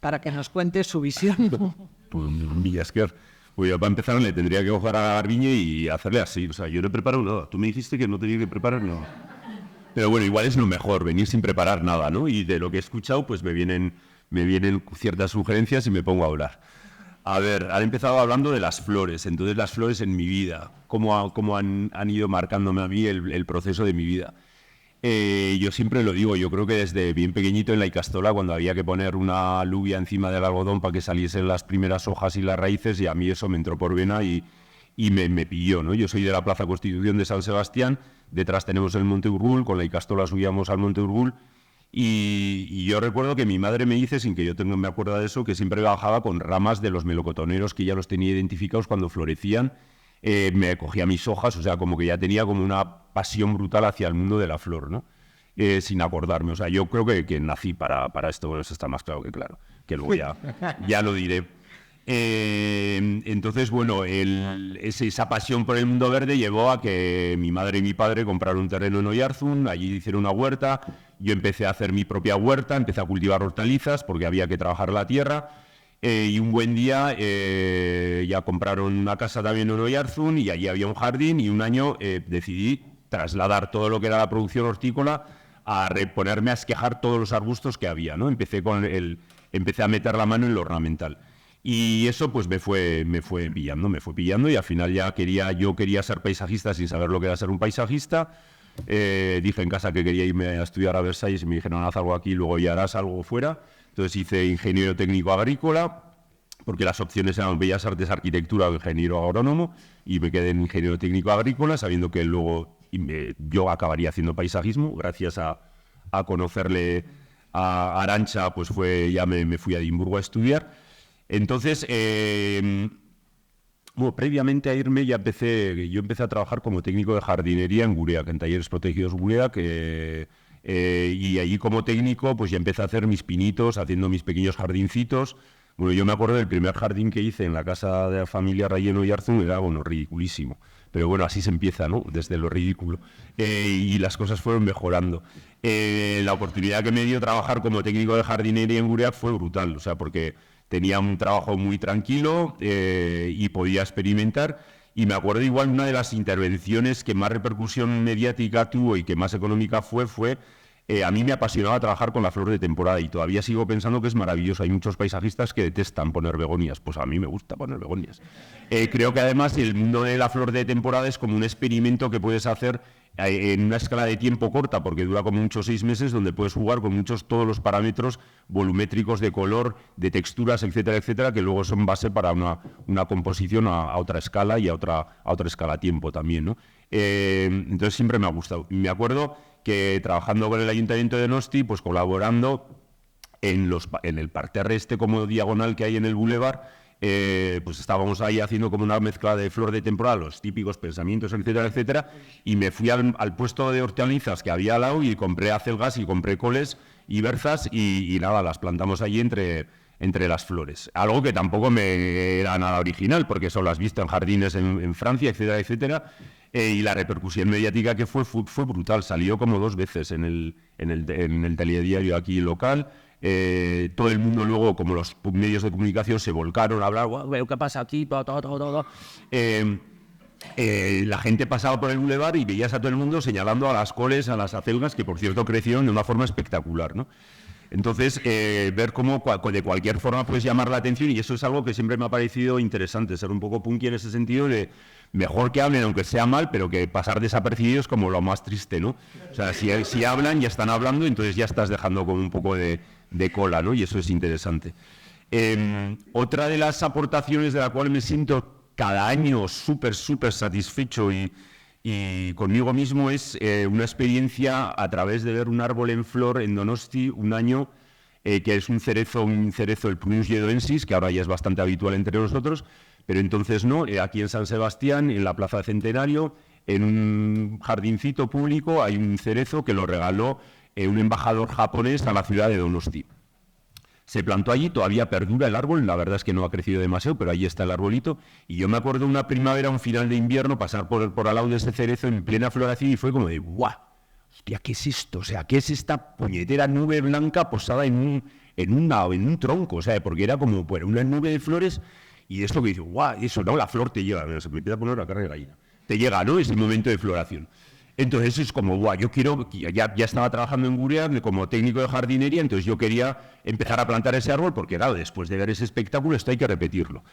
para que nos cuente su visión. Pues Villasker, pues yo para empezar le tendría que coger a Garbiñe y hacerle así. O sea, yo no he preparado nada. Tú me dijiste que no tenía que preparar nada. Pero bueno, igual es lo mejor, venir sin preparar nada, ¿no? Y de lo que he escuchado, pues me vienen ciertas sugerencias y me pongo a hablar. A ver, han empezado hablando de las flores. Entonces, las flores en mi vida, cómo han ido marcándome a mí el proceso de mi vida. Yo siempre lo digo, yo creo que desde bien pequeñito en la Icastola, cuando había que poner una alubia encima del algodón para que saliesen las primeras hojas y las raíces, y a mí eso me entró por vena y me pilló, ¿no? Yo soy de la Plaza Constitución de San Sebastián, detrás tenemos el Monte Urgul, con la Icastola subíamos al Monte Urgul, y yo recuerdo que mi madre me dice, sin que yo me acuerdo de eso, que siempre bajaba con ramas de los melocotoneros que ya los tenía identificados cuando florecían. Me cogía mis hojas, o sea, como que ya tenía como una pasión brutal hacia el mundo de la flor, ¿no? Sin acordarme. O sea, yo creo que nací para esto, bueno, eso está más claro, que luego ya lo diré. Entonces, bueno, esa pasión por el mundo verde llevó a que mi madre y mi padre compraron un terreno en Oyarzún, allí hicieron una huerta, yo empecé a hacer mi propia huerta, empecé a cultivar hortalizas porque había que trabajar la tierra. Y un buen día ya compraron una casa también en Oyarzún y allí había un jardín, y un año decidí trasladar todo lo que era la producción hortícola a ponerme a esquejar todos los arbustos que había, ¿no? Empecé a meter la mano en lo ornamental. Y eso pues me fue pillando y al final yo quería ser paisajista sin saber lo que era ser un paisajista. Dije en casa que quería irme a estudiar a Versalles y me dijeron, haz algo aquí, luego ya harás algo fuera. Entonces hice ingeniero técnico agrícola, porque las opciones eran Bellas Artes, Arquitectura o ingeniero agrónomo, y me quedé en ingeniero técnico agrícola, sabiendo que luego yo acabaría haciendo paisajismo. Gracias a conocerle a Arantxa, pues ya me fui a Edimburgo a estudiar. Entonces, previamente a irme yo empecé a trabajar como técnico de jardinería en Gureak, en Talleres Protegidos Gureak, y allí como técnico pues ya empecé a hacer mis pinitos, haciendo mis pequeños jardincitos. Bueno, yo me acuerdo del primer jardín que hice en la casa de la familia Rayeno y Arzún, era, ridiculísimo. Pero bueno, así se empieza, ¿no? Desde lo ridículo. Y las cosas fueron mejorando. La oportunidad que me dio trabajar como técnico de jardinería en Gureak fue brutal, o sea, porque tenía un trabajo muy tranquilo y podía experimentar. Y me acuerdo igual una de las intervenciones que más repercusión mediática tuvo y que más económica fue a mí me apasionaba trabajar con la flor de temporada y todavía sigo pensando que es maravilloso. Hay muchos paisajistas que detestan poner begonias, pues a mí me gusta poner begonias. Creo que además el mundo de la flor de temporada es como un experimento que puedes hacer en una escala de tiempo corta, porque dura como muchos 6 meses, donde puedes jugar con todos los parámetros volumétricos de color, de texturas, etcétera, etcétera, que luego son base para una composición a otra escala y a otra escala tiempo también, ¿no? Entonces siempre me ha gustado. Me acuerdo que trabajando con el Ayuntamiento de Donosti, pues colaborando en el parterre como diagonal que hay en el Boulevard, pues estábamos ahí haciendo como una mezcla de flor de temporada, los típicos pensamientos, etcétera, etcétera, y me fui al puesto de hortalizas que había al lado y compré acelgas y compré coles y berzas y nada, las plantamos allí entre las flores. Algo que tampoco me era nada original, porque eso lo has visto en jardines en Francia, etcétera, etcétera, y la repercusión mediática que fue brutal. Salió como 2 veces en el telediario aquí local. Todo el mundo luego, como los medios de comunicación, se volcaron a hablar, ¿qué pasa aquí? La gente pasaba por el bulevar y veías a todo el mundo señalando a las coles, a las acelgas, que por cierto crecieron de una forma espectacular, ¿no? Entonces, ver cómo de cualquier forma puedes llamar la atención, y eso es algo que siempre me ha parecido interesante, ser un poco punky en ese sentido de mejor que hablen, aunque sea mal, pero que pasar desapercibidos como lo más triste, ¿no? O sea, si hablan, ya están hablando, entonces ya estás dejando como un poco de cola, ¿no? Y eso es interesante. Otra de las aportaciones de la cual me siento cada año súper satisfecho y conmigo mismo es una experiencia a través de ver un árbol en flor en Donosti un año, que es un cerezo, el Prunus yedoensis, que ahora ya es bastante habitual entre nosotros, pero entonces no. Aquí en San Sebastián, en la Plaza de Centenario, en un jardincito público, hay un cerezo que lo regaló un embajador japonés a la ciudad de Donosti. Se plantó allí, todavía perdura el árbol, la verdad es que no ha crecido demasiado, pero ahí está el arbolito. Y yo me acuerdo una primavera, un final de invierno, pasar por al lado de ese cerezo en plena floración y fue como de ¡guau! Hostia, ¿qué es esto? O sea, ¿qué es esta puñetera nube blanca posada en en un tronco, o sea, porque era como pues, una nube de flores y esto que dice, guau, eso, no, la flor te llega, se me empieza a poner la carne de gallina, te llega, ¿no? Es el momento de floración. Entonces es como, guau, yo quiero, ya estaba trabajando en Gurea como técnico de jardinería, entonces yo quería empezar a plantar ese árbol porque, claro, después de ver ese espectáculo esto hay que repetirlo.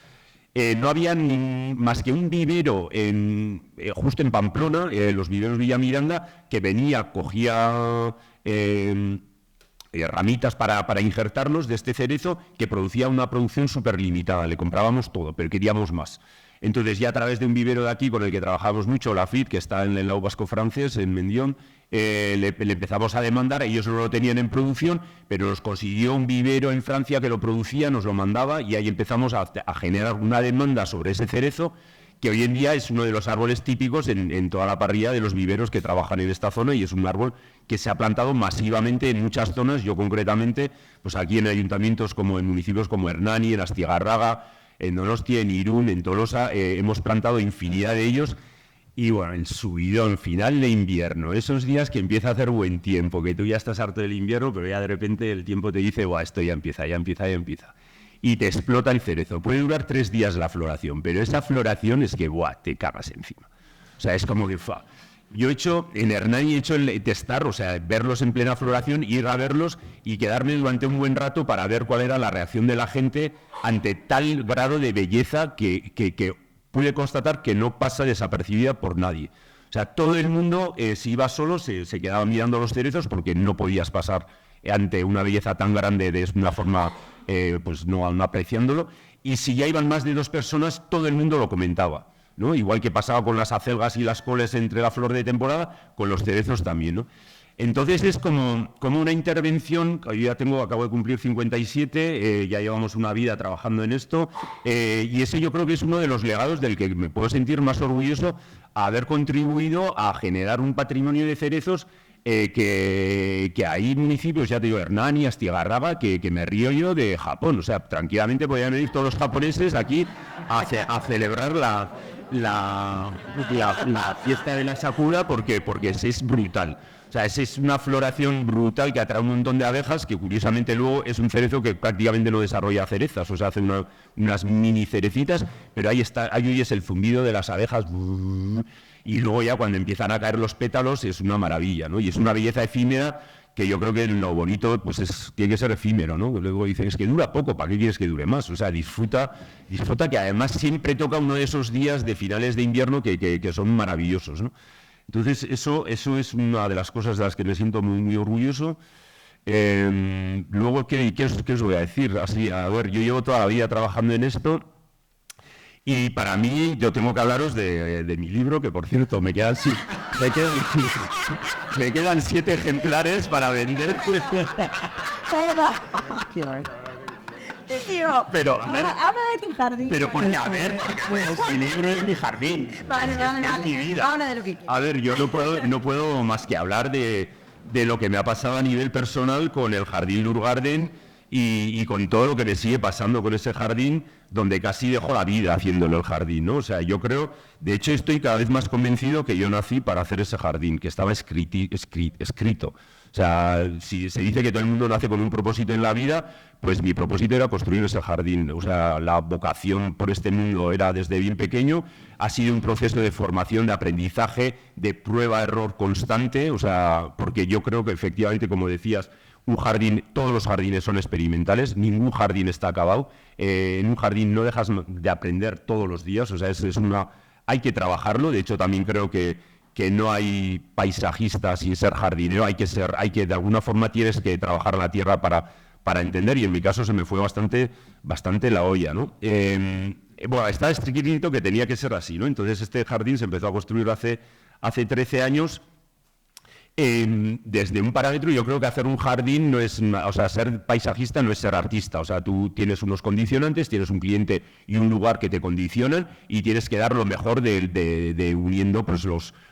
No había más que un vivero justo en Pamplona, los viveros Villa Miranda, que venía, cogía ramitas para injertarlos de este cerezo, que producía una producción súper limitada. Le comprábamos todo, pero queríamos más. Entonces ya a través de un vivero de aquí con el que trabajamos mucho, Lafite, que está en el Lau Vasco francés, en Mendión, le empezamos a demandar. Ellos no lo tenían en producción, pero nos consiguió un vivero en Francia que lo producía, nos lo mandaba y ahí empezamos a generar una demanda sobre ese cerezo, que hoy en día es uno de los árboles típicos en toda la parrilla de los viveros que trabajan en esta zona, y es un árbol que se ha plantado masivamente en muchas zonas. Yo concretamente, pues aquí en ayuntamientos como en municipios como Hernani, en Astigarraga, en Donostia, en Irún, en Tolosa, hemos plantado infinidad de ellos. Y bueno, el subidón final de invierno, esos días que empieza a hacer buen tiempo, que tú ya estás harto del invierno, pero ya de repente el tiempo te dice, guau, esto ya empieza. Y te explota el cerezo. Puede durar 3 días la floración, pero esa floración es que, guau, te cagas encima. O sea, es como que, yo en Hernani he hecho el testar, o sea, verlos en plena floración, ir a verlos y quedarme durante un buen rato para ver cuál era la reacción de la gente ante tal grado de belleza que pude constatar que no pasa desapercibida por nadie. O sea, todo el mundo, si iba solo, se quedaba mirando los cerezos porque no podías pasar ante una belleza tan grande de una forma, pues no apreciándolo. Y si ya iban más de 2 personas, todo el mundo lo comentaba, ¿no? Igual que pasaba con las acelgas y las coles entre la flor de temporada, con los cerezos también, ¿no? Entonces es como una intervención. Yo ya acabo de cumplir 57, ya llevamos una vida trabajando en esto, y ese yo creo que es uno de los legados del que me puedo sentir más orgulloso, haber contribuido a generar un patrimonio de cerezos que hay municipios, ya te digo, Hernani, Astigarraga, que me río yo de Japón. O sea, tranquilamente podrían venir todos los japoneses aquí a celebrar la fiesta de la Sakura porque es brutal. O sea, es una floración brutal que atrae un montón de abejas, que curiosamente luego es un cerezo que prácticamente no desarrolla cerezas, o sea, hace unas mini cerecitas, pero ahí oyes el zumbido de las abejas, y luego ya cuando empiezan a caer los pétalos es una maravilla, ¿no? Y es una belleza efímera que yo creo que lo bonito pues tiene que ser efímero, ¿no? Luego dicen, es que dura poco, ¿para qué quieres que dure más? O sea, disfruta que además siempre toca uno de esos días de finales de invierno que son maravillosos, ¿no? Entonces, eso es una de las cosas de las que me siento muy, muy orgulloso. Luego, ¿qué os voy a decir? Así, a ver, yo llevo toda la vida trabajando en esto, y para mí, yo tengo que hablaros de mi libro, que por cierto, me quedan 7 ejemplares para vender. Pero, a ver, habla de tu jardín. Pero porque, a ver, mi libro es mi jardín. Vale, es mi vida. Habla de lo que quieras. A ver, yo no puedo más que hablar de lo que me ha pasado a nivel personal con el Jardín Lurgarden y con todo lo que me sigue pasando con ese jardín, donde casi dejo la vida haciéndolo el jardín, ¿no? O sea, yo creo, de hecho estoy cada vez más convencido que yo nací para hacer ese jardín, que estaba escrito. O sea, si se dice que todo el mundo nace con un propósito en la vida, pues mi propósito era construir ese jardín. O sea, la vocación por este mundo era desde bien pequeño. Ha sido un proceso de formación, de aprendizaje, de prueba-error constante. O sea, porque yo creo que efectivamente, como decías, un jardín, todos los jardines son experimentales, ningún jardín está acabado. En un jardín no dejas de aprender todos los días. O sea, hay que trabajarlo. De hecho, también creo que no hay paisajista sin ser jardinero, hay que de alguna forma tienes que trabajar la tierra para entender, y en mi caso se me fue bastante la olla, ¿no? Bueno, estaba escrito que tenía que ser así, ¿no? Entonces este jardín se empezó a construir hace 13 años. Desde un parámetro, yo creo que hacer un jardín no es, o sea, ser paisajista no es ser artista. O sea, tú tienes unos condicionantes, tienes un cliente y un lugar que te condicionan, y tienes que dar lo mejor de uniendo pues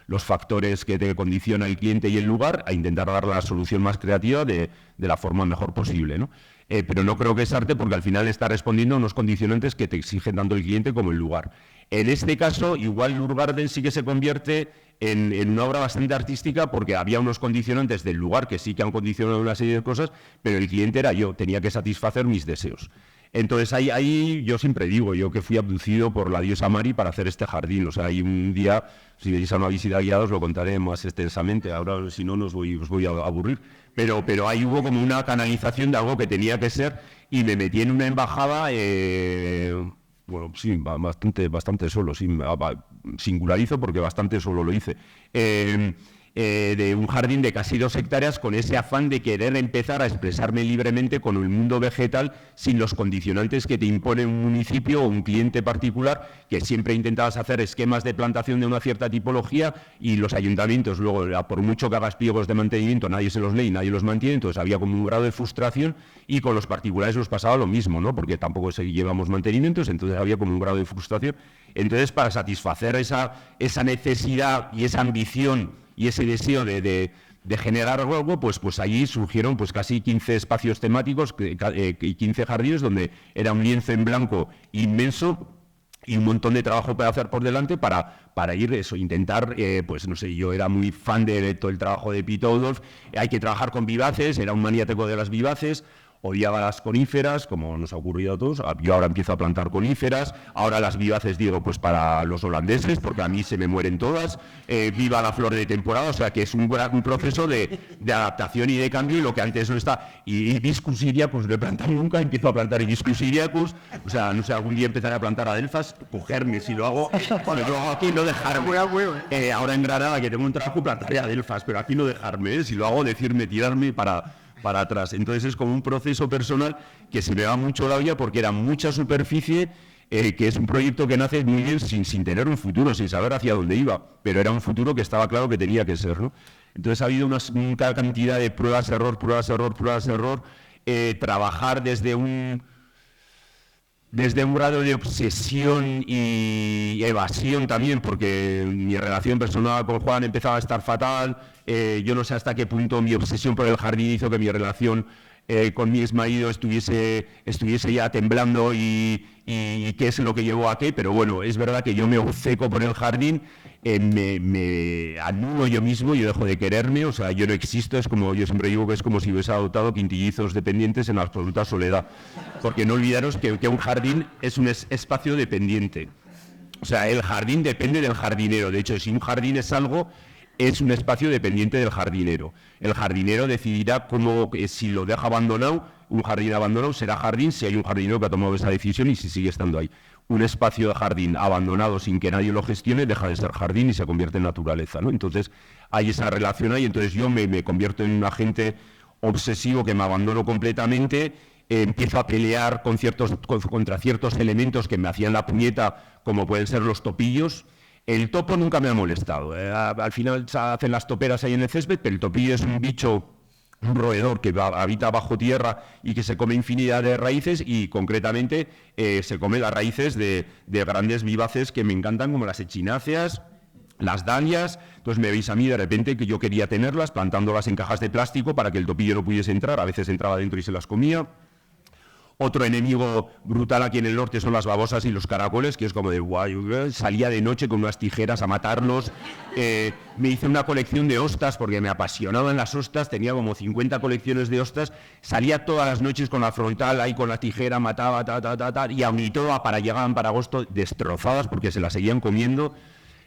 los factores que te condiciona el cliente y el lugar, a intentar dar la solución más creativa de la forma mejor posible, ¿no? Pero no creo que es arte porque al final está respondiendo a unos condicionantes que te exigen tanto el cliente como el lugar. En este caso, igual Lurgarden sí que se convierte en una obra bastante artística porque había unos condicionantes del lugar que sí que han condicionado una serie de cosas, pero el cliente era yo, tenía que satisfacer mis deseos. Entonces ahí yo siempre digo, yo que fui abducido por la diosa Mari para hacer este jardín, o sea, hay un día, si veis a una visita guiada os lo contaré más extensamente, ahora si no os voy a aburrir, pero ahí hubo como una canalización de algo que tenía que ser y me metí en una embajada, bueno, sí, bastante solo, sí, singularizo porque bastante solo lo hice. De un jardín de casi 2 hectáreas con ese afán de querer empezar a expresarme libremente con el mundo vegetal sin los condicionantes que te impone un municipio o un cliente particular, que siempre intentabas hacer esquemas de plantación de una cierta tipología y los ayuntamientos luego, por mucho que hagas pliegos de mantenimiento, nadie se los lee y nadie los mantiene, entonces había como un grado de frustración y con los particulares nos pasaba lo mismo, ¿no? Porque tampoco llevamos mantenimientos, entonces había como un grado de frustración. Entonces, para satisfacer esa necesidad y esa ambición y ese deseo de generar algo, pues allí surgieron pues casi 15 espacios temáticos y 15 jardines donde era un lienzo en blanco inmenso y un montón de trabajo para hacer por delante para ir eso, intentar, pues no sé, yo era muy fan de todo el trabajo de Piet Oudolf, hay que trabajar con vivaces, era un maniático de las vivaces, odiaba las coníferas, como nos ha ocurrido a todos. Yo ahora empiezo a plantar coníferas, ahora las vivaces digo pues para los holandeses, porque a mí se me mueren todas, viva la flor de temporada, o sea que es un proceso de adaptación y de cambio, y lo que antes no está. Y Hibiscus iriacus no he plantado nunca, empiezo a plantar Hibiscus iriacus, o sea, no sé, algún día empezaré a plantar adelfas, cogerme si lo hago, bueno, lo hago aquí no dejarme. Ahora en Granada, que tengo un trabajo, plantaré adelfas, pero aquí no dejarme, si lo hago decirme, tirarme para atrás. Entonces es como un proceso personal que se me va mucho la olla porque era mucha superficie, que es un proyecto que nace muy bien sin tener un futuro, sin saber hacia dónde iba, pero era un futuro que estaba claro que tenía que ser, ¿no? Entonces ha habido una cantidad de pruebas, error, trabajar desde un grado de obsesión y evasión también, porque mi relación personal con Juan empezaba a estar fatal, yo no sé hasta qué punto mi obsesión por el jardín hizo que mi relación con mi exmarido estuviese ya temblando y qué es lo que llevó a qué, pero bueno, es verdad que yo me obceco por el jardín, me anulo yo mismo, yo dejo de quererme, o sea, yo no existo, es como, yo siempre digo que es como si hubiese adoptado quintillizos dependientes en absoluta soledad, porque no olvidaros que un jardín es un espacio dependiente, o sea, el jardín depende del jardinero, de hecho, si un jardín es algo, es un espacio dependiente del jardinero. El jardinero decidirá cómo, si lo deja abandonado, un jardín abandonado será jardín si hay un jardinero que ha tomado esa decisión y si sigue estando ahí. Un espacio de jardín abandonado sin que nadie lo gestione deja de ser jardín y se convierte en naturaleza, ¿no? Entonces hay esa relación ahí, entonces yo me convierto en un agente obsesivo que me abandono completamente, empiezo a pelear contra ciertos elementos que me hacían la puñeta, como pueden ser los topillos. El topo nunca me ha molestado. Al final se hacen las toperas ahí en el césped, pero el topillo es un bicho, un roedor que habita bajo tierra y que se come infinidad de raíces y concretamente se come las raíces de grandes vivaces que me encantan, como las echináceas, las dalias. Entonces me veis a mí de repente que yo quería tenerlas, plantándolas en cajas de plástico para que el topillo no pudiese entrar, a veces entraba dentro y se las comía. Otro enemigo brutal aquí en el norte son las babosas y los caracoles, que es como de guay, salía de noche con unas tijeras a matarlos. Me hice una colección de ostas porque me apasionaban las ostas, tenía como 50 colecciones de ostas, salía todas las noches con la frontal ahí con la tijera, mataba, y aun y todo llegaban para agosto destrozadas porque se las seguían comiendo.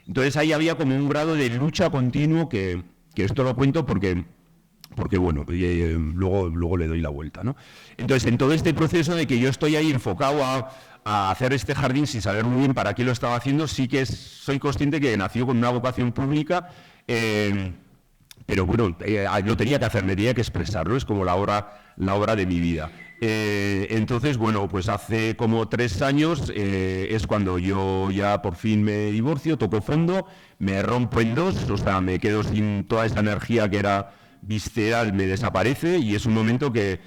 Entonces ahí había como un grado de lucha continuo que esto lo cuento porque bueno, luego le doy la vuelta, ¿no? Entonces, en todo este proceso de que yo estoy ahí enfocado a hacer este jardín sin saber muy bien para qué lo estaba haciendo, sí que soy consciente que nació con una vocación pública, pero bueno, lo tenía que hacer, me tenía que expresarlo, es como la obra de mi vida. Entonces, bueno, pues hace como 3 años es cuando yo ya por fin me divorcio, toco fondo, me rompo en dos, o sea, me quedo sin toda esa energía que era visceral, me desaparece, y es un momento que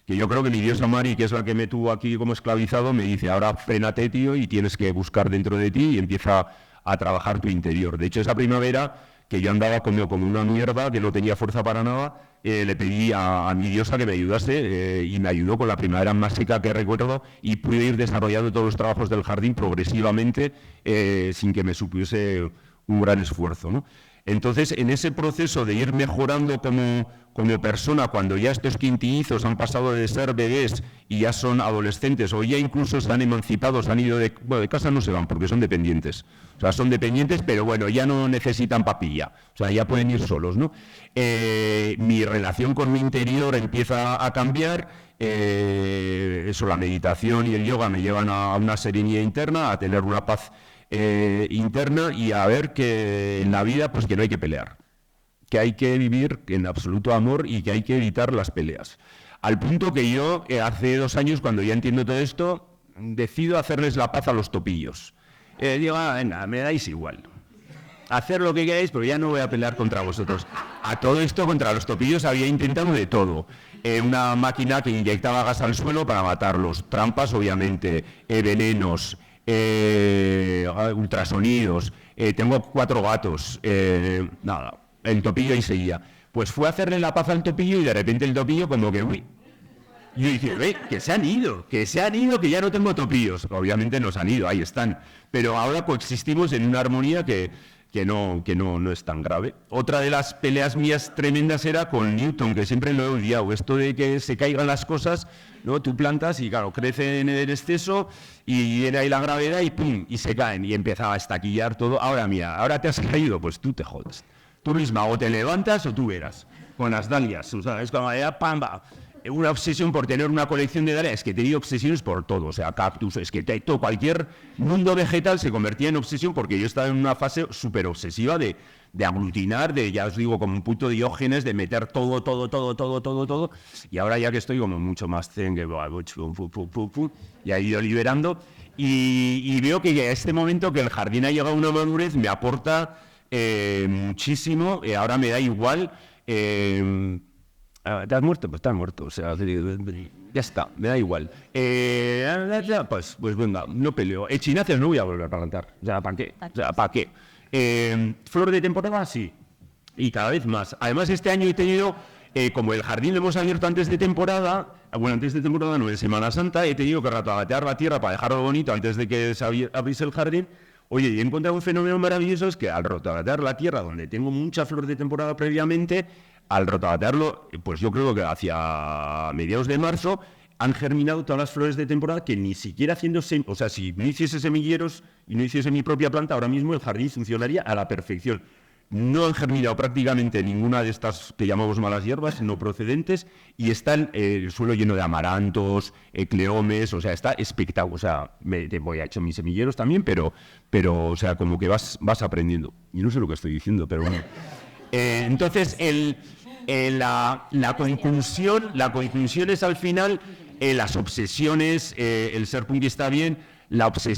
yo creo que mi diosa Mari, que es la que me tuvo aquí como esclavizado, me dice, ahora frénate, tío, y tienes que buscar dentro de ti y empieza a trabajar tu interior. De hecho, esa primavera que yo andaba como una mierda, que no tenía fuerza para nada, le pedí a mi diosa que me ayudase y me ayudó con la primavera mágica que recuerdo y pude ir desarrollando todos los trabajos del jardín progresivamente sin que me supiese un gran esfuerzo, ¿no? Entonces, en ese proceso de ir mejorando como persona, cuando ya estos quintillizos han pasado de ser bebés y ya son adolescentes o ya incluso se han emancipado, se han ido de casa no se van porque son dependientes. O sea, son dependientes, pero bueno, ya no necesitan papilla. O sea, ya pueden ir solos, ¿no? Mi relación con mi interior empieza a cambiar. Eso, la meditación y el yoga me llevan a una serenidad interna, a tener una paz interna y a ver que en la vida pues que no hay que pelear, que hay que vivir en absoluto amor y que hay que evitar las peleas. Al punto que yo, hace 2 años, cuando ya entiendo todo esto, decido hacerles la paz a los topillos. Digo, venga, me dais igual. Hacer lo que queráis, pero ya no voy a pelear contra vosotros. A todo esto, contra los topillos, había intentado de todo. Una máquina que inyectaba gas al suelo para matarlos, trampas, obviamente, venenos, ultrasonidos, tengo 4 gatos, nada, el topillo ahí seguía. Pues fue a hacerle la paz al topillo y de repente el topillo como que, uy. Y yo dije, que se han ido, que ya no tengo topillos. Obviamente nos han ido, ahí están. Pero ahora coexistimos en una armonía que no es tan grave. Otra de las peleas mías tremendas era con Newton, que siempre lo he odiado. Esto de que se caigan las cosas, ¿no? Tú plantas y claro, crecen en exceso y viene ahí la gravedad y ¡pum! Y se caen. Y empezaba a estaquillar todo. Ahora mira, ahora te has caído, pues tú te jodes. Tú misma o te levantas o tú verás. Con las dalias, o sea, es como ¡pam! Una obsesión por tener una colección de dalias, es que he tenido obsesiones por todo, o sea, cactus, es que todo, cualquier mundo vegetal se convertía en obsesión porque yo estaba en una fase súper obsesiva de aglutinar, ya os digo, como un puto Diógenes, de meter todo, y ahora ya que estoy como mucho más zen, que ya he ido liberando, y veo que a este momento que el jardín ha llegado a una madurez me aporta muchísimo, ahora me da igual. ¿Te has muerto? Pues estás muerto, o sea, ya está, me da igual. Pues venga, no peleo. Echinaceas no voy a volver a plantar, o sea, ¿para qué? O sea, ¿para qué? Flor de temporada, sí, y cada vez más. Además, este año he tenido, como el jardín lo hemos abierto antes de temporada, no, en Semana Santa, he tenido que ratogatear la tierra para dejarlo bonito antes de que se abriese el jardín. Oye, y he encontrado un fenómeno maravilloso, es que al ratogatear la tierra, donde tengo mucha flor de temporada previamente, al ratogatearlo, pues yo creo que hacia mediados de marzo han germinado todas las flores de temporada que ni siquiera haciendo, o sea, si no hiciese semilleros y no hiciese mi propia planta, ahora mismo el jardín funcionaría a la perfección. No han germinado prácticamente ninguna de estas que llamamos malas hierbas, no procedentes, y está el suelo lleno de amarantos, cleomes, o sea, está espectacular. O sea, voy a echar mis semilleros también, pero o sea, como que vas aprendiendo. Y no sé lo que estoy diciendo, pero bueno. Entonces, la conclusión es al final las obsesiones, el ser punky está bien, las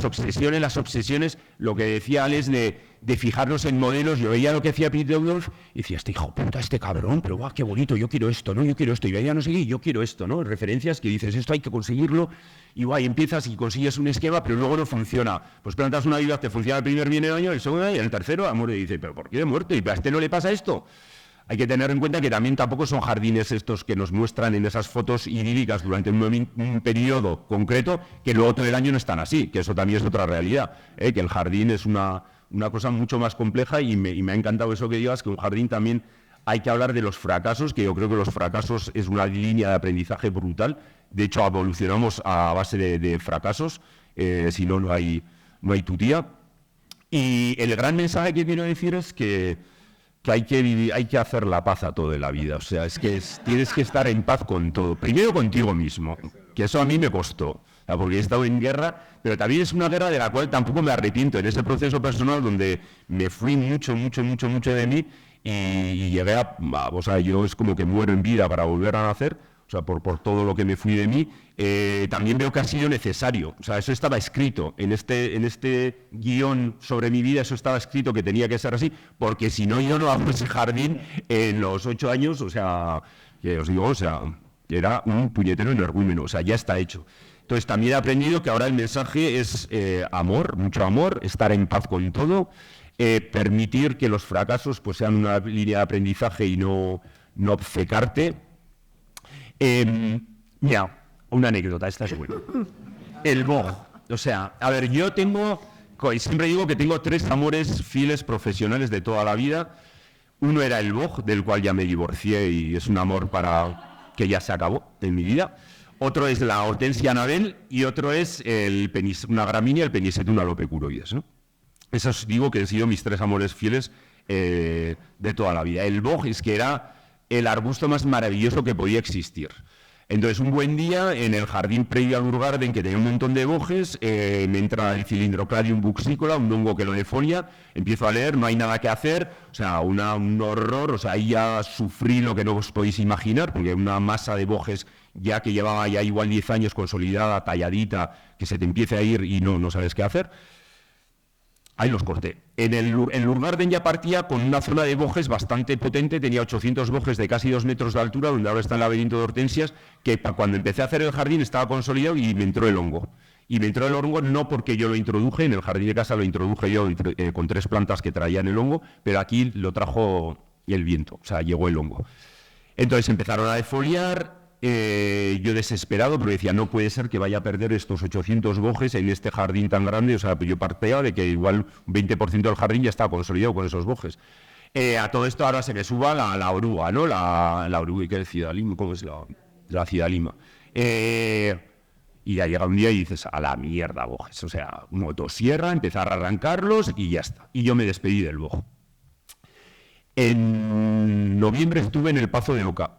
obsesiones, lo que decía Alex de fijarnos en modelos. Yo veía lo que hacía Peter Rudolph y decía, este hijo puta, este cabrón, pero guau, qué bonito, yo quiero esto, ¿no? Yo quiero esto, y veía no sé qué, yo quiero esto, ¿no? Referencias que dices, esto hay que conseguirlo, y guay, empiezas y consigues un esquema, pero luego no funciona. Pues plantas una vida, te funciona el primer viene el año, el segundo año, y el tercero, amor, y dice, pero ¿por qué he muerto? ¿Y a este no le pasa esto? Hay que tener en cuenta que también tampoco son jardines estos que nos muestran en esas fotos idílicas durante un periodo concreto, que luego todo el año no están así, que eso también es otra realidad, que el jardín es una cosa mucho más compleja y me ha encantado eso que digas, que un jardín también hay que hablar de los fracasos, que yo creo que los fracasos es una línea de aprendizaje brutal. De hecho, evolucionamos a base de fracasos, si no, no hay tutía. Y el gran mensaje que quiero decir es que hay que vivir, hay que hacer la paz a todo en la vida. O sea, tienes que estar en paz con todo. Primero contigo mismo, que eso a mí me costó, porque he estado en guerra, pero también es una guerra de la cual tampoco me arrepiento. En ese proceso personal donde me fui mucho de mí y llegué o sea, yo es como que muero en vida para volver a nacer. O sea, por todo lo que me fui de mí, también veo que ha sido necesario. O sea, eso estaba escrito. En este guión sobre mi vida, eso estaba escrito que tenía que ser así, porque si no, yo no hago ese jardín en los 8 años, o sea, que os digo, o sea, era un puñetero energúmeno, o sea, ya está hecho. Entonces, también he aprendido que ahora el mensaje es amor, mucho amor, estar en paz con todo, permitir que los fracasos pues, sean una línea de aprendizaje y no obcecarte. Mira, una anécdota, esta es buena. El boj. O sea, a ver, yo siempre digo que tengo 3 amores fieles profesionales de toda la vida. Uno era el boj, del cual ya me divorcié y es un amor que ya se acabó en mi vida. Otro es la Hortensia Anabel y otro es una gramínea, el Penisetum alopecuroides, ¿no? Esos digo que han sido mis 3 amores fieles de toda la vida. El boj es que era el arbusto más maravilloso que podía existir. Entonces, un buen día, en el jardín previo al Urgarden, que tenía un montón de bojes, me entra el Cylindrocladium buxicola, un hongo que lo defolia, empiezo a leer, no hay nada que hacer, o sea, un horror, o sea, ahí ya sufrí lo que no os podéis imaginar, porque una masa de bojes ya que llevaba ya igual 10 años consolidada, talladita, que se te empiece a ir y no sabes qué hacer. Ahí los corté. En el Urgarden ya partía con una zona de bojes bastante potente, tenía 800 bojes de casi 2 metros de altura, donde ahora está el laberinto de hortensias, que cuando empecé a hacer el jardín estaba consolidado y me entró el hongo. Y me entró el hongo no porque yo lo introduje, en el jardín de casa lo introduje yo con 3 plantas que traían el hongo, pero aquí lo trajo el viento, o sea, llegó el hongo. Entonces empezaron a defoliar. Yo desesperado, porque decía, no puede ser que vaya a perder estos 800 bojes en este jardín tan grande, o sea, yo partía de que igual un 20% del jardín ya estaba consolidado con esos bojes. A todo esto ahora se me suba la oruga, ¿no? La oruga, ¿qué es Cidalima? ¿Cómo es la Cidalima? Y ya llega un día y dices, a la mierda, bojes, o sea, motosierra, empezar a arrancarlos y ya está. Y yo me despedí del boj. En noviembre estuve en el Pazo de Oca,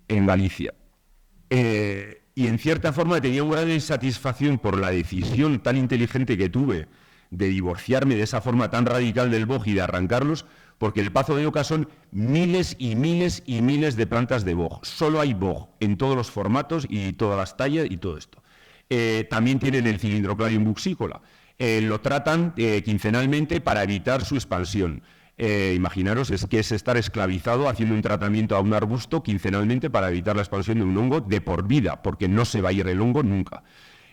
en Galicia. Y en cierta forma tenía una gran insatisfacción por la decisión tan inteligente que tuve de divorciarme de esa forma tan radical del boj y de arrancarlos, porque el Pazo de Oca son miles y miles y miles de plantas de boj. Solo hay boj en todos los formatos y todas las tallas y todo esto. También tienen el Cylindrocladium buxicola. Lo tratan quincenalmente para evitar su expansión. Imaginaros, es estar esclavizado haciendo un tratamiento a un arbusto quincenalmente para evitar la expansión de un hongo de por vida, porque no se va a ir el hongo nunca.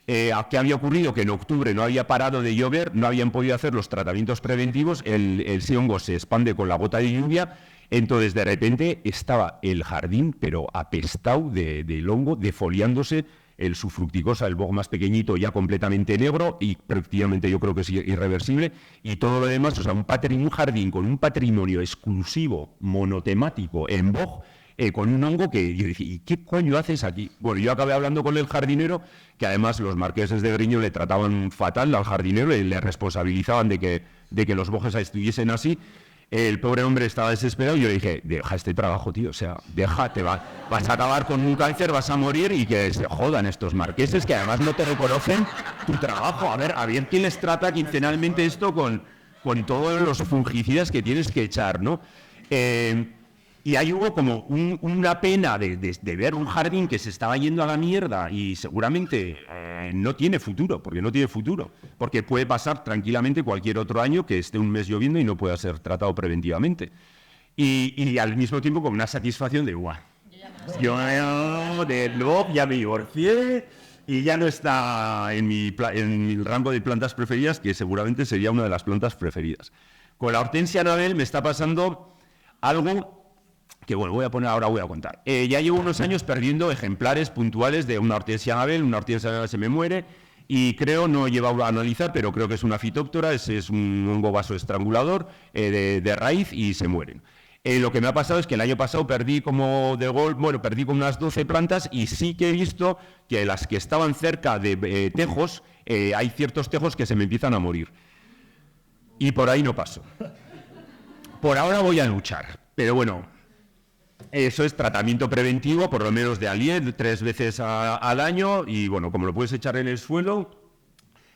¿Qué había ocurrido? Que en octubre no había parado de llover, no habían podido hacer los tratamientos preventivos, ese hongo se expande con la gota de lluvia, entonces de repente estaba el jardín, pero apestado del hongo, defoliándose, su fructicosa, el boj más pequeñito, ya completamente negro y prácticamente yo creo que es irreversible, y todo lo demás, o sea, un jardín con un patrimonio exclusivo, monotemático, en boj, con un hongo que yo dije, ¿y qué coño haces aquí? Bueno, yo acabé hablando con el jardinero, que además los marqueses de Griño le trataban fatal al jardinero, le responsabilizaban de que los bojes estuviesen así. El pobre hombre estaba desesperado y yo le dije, deja este trabajo, tío, o sea, déjate, vas a acabar con un cáncer, vas a morir y que se jodan estos marqueses que además no te reconocen tu trabajo. A ver quién les trata quincenalmente esto con todos los fungicidas que tienes que echar, ¿no? Y ahí hubo como una pena de ver un jardín que se estaba yendo a la mierda y seguramente no tiene futuro, porque puede pasar tranquilamente cualquier otro año que esté un mes lloviendo y no pueda ser tratado preventivamente. Y al mismo tiempo con una satisfacción de, guau, yo de Lob ya me divorcié y ya no está en mi rango de plantas preferidas, que seguramente sería una de las plantas preferidas. Con la Hortensia Anabel me está pasando algo que bueno, voy a contar. Ya llevo unos años perdiendo ejemplares puntuales de una Hortensia Anabel se me muere, y creo, no he llevado a analizar, pero creo que es una fitóptora, es un hongo vasoestrangulador de raíz y se mueren. Lo que me ha pasado es que el año pasado perdí como unas 12 plantas y sí que he visto que las que estaban cerca de tejos, hay ciertos tejos que se me empiezan a morir. Y por ahí no paso. Por ahora voy a luchar, pero bueno, eso es tratamiento preventivo, por lo menos de Aliet, 3 veces al año, y bueno, como lo puedes echar en el suelo,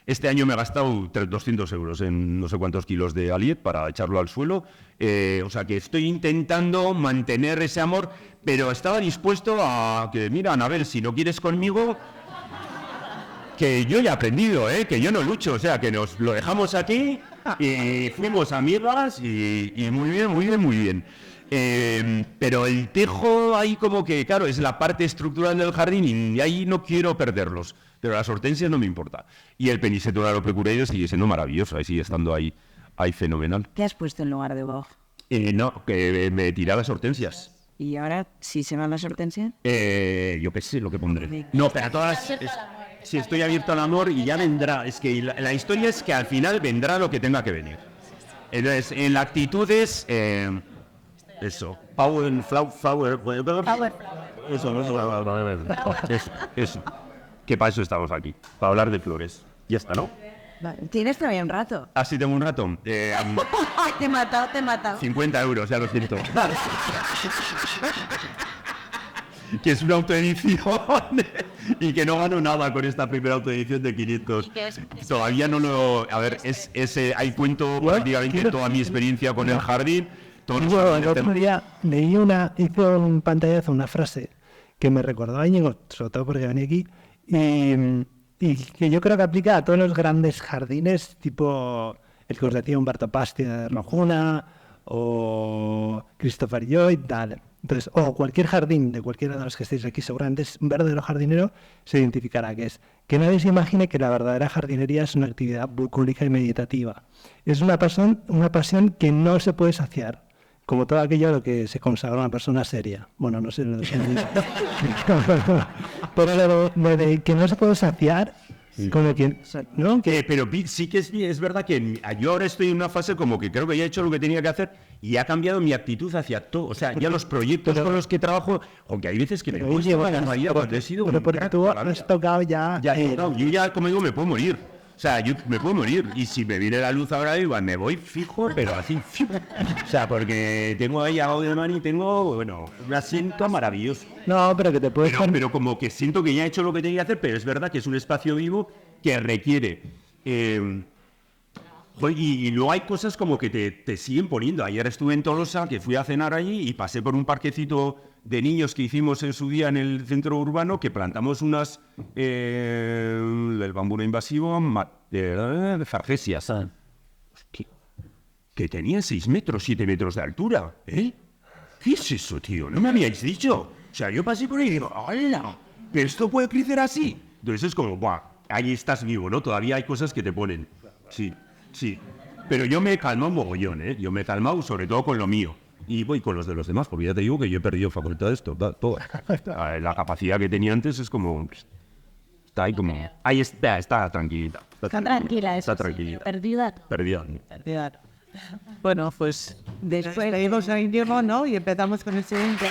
este año me he gastado 200 euros en no sé cuántos kilos de Aliet para echarlo al suelo, o sea que estoy intentando mantener ese amor, pero estaba dispuesto a que, mira, Anabel, si no quieres conmigo, que yo ya he aprendido, que yo no lucho, o sea, que nos lo dejamos aquí y fuimos amigas y muy bien, muy bien, muy bien. Pero el tejo ahí como que, claro, es la parte estructural del jardín y ahí no quiero perderlos, pero las hortensias no me importa. Y el Penisetum alopecuroides sigue siendo maravilloso, ahí sigue estando ahí Ay, fenomenal. ¿Qué has puesto en lugar de boj? No, que me tiraba las hortensias. ¿Y ahora, si se van las hortensias? Yo qué sé lo que pondré. No, pero a todas... Si estoy abierto al amor y ya vendrá. Es que la historia es que al final vendrá lo que tenga que venir. Entonces, en la actitud es... eso. Flower. Eso. Que para eso estamos aquí. Para hablar de flores. Ya está, ¿no? Vale. Tienes todavía un rato. Ah, sí, tengo un rato. Te he matado. 50 euros, ya lo siento. Que es una autoedición y que no gano nada con esta primera autoedición de 500. Todavía no lo... A ver, ahí cuento prácticamente toda mi experiencia con el jardín. Bueno, el otro día hice un pantallazo, una frase que me recordó a Íñigo, sobre todo porque venía aquí, y que yo creo que aplica a todos los grandes jardines, tipo el que os decía Humberto Pastia de Rojuna, o Christopher Lloyd, tal. Entonces, o cualquier jardín de cualquiera de los que estéis aquí, seguramente un verdadero jardinero se identificará que es que nadie se imagine que la verdadera jardinería es una actividad bucólica y meditativa. Es una pasión que no se puede saciar, como todo aquello a lo que se consagra una persona seria. Bueno, no sé, pero lo de que no se puede saciar. Sí. Con el que, ¿no? Pero sí que es verdad que yo ahora estoy en una fase como que creo que ya he hecho lo que tenía que hacer y ha cambiado mi actitud hacia todo. O sea, ya los proyectos con los que trabajo, aunque hay veces que me gusta la realidad cuando he sido... Pero porque tú has tocado ya... Yo ya, como digo, me puedo morir. O sea, yo me puedo morir. Y si me viene la luz ahora, igual me voy fijo, pero así... O sea, porque tengo ahí a Gaudelman y tengo, bueno, un asiento maravilloso. No, pero que te puedes... Pero como que siento que ya he hecho lo que tenía que hacer, pero es verdad que es un espacio vivo que requiere... y luego hay cosas como que te siguen poniendo. Ayer estuve en Tolosa, que fui a cenar allí y pasé por un parquecito de niños que hicimos en su día en el centro urbano, que plantamos unas del bambú no invasivo de fargesias. Que tenían 6 metros, 7 metros de altura. ¿Qué es eso, tío? ¿No me habíais dicho? O sea, yo pasé por ahí y digo, ¡hola! ¿Pero esto puede crecer así? Entonces es como, ¡buah! Ahí estás vivo, ¿no? Todavía hay cosas que te ponen. Sí. Pero yo me he calmado un mogollón, ¿eh? Yo me he calmado sobre todo con lo mío. Y voy con los de los demás, porque ya te digo que yo he perdido facultades, todo. La capacidad que tenía antes es como... Está ahí como... Ahí está tranquilita. Está tranquila, está tranquilita. Perdida. Bueno, pues después seguimos a Íñigo, ¿no? Y empezamos con el siguiente.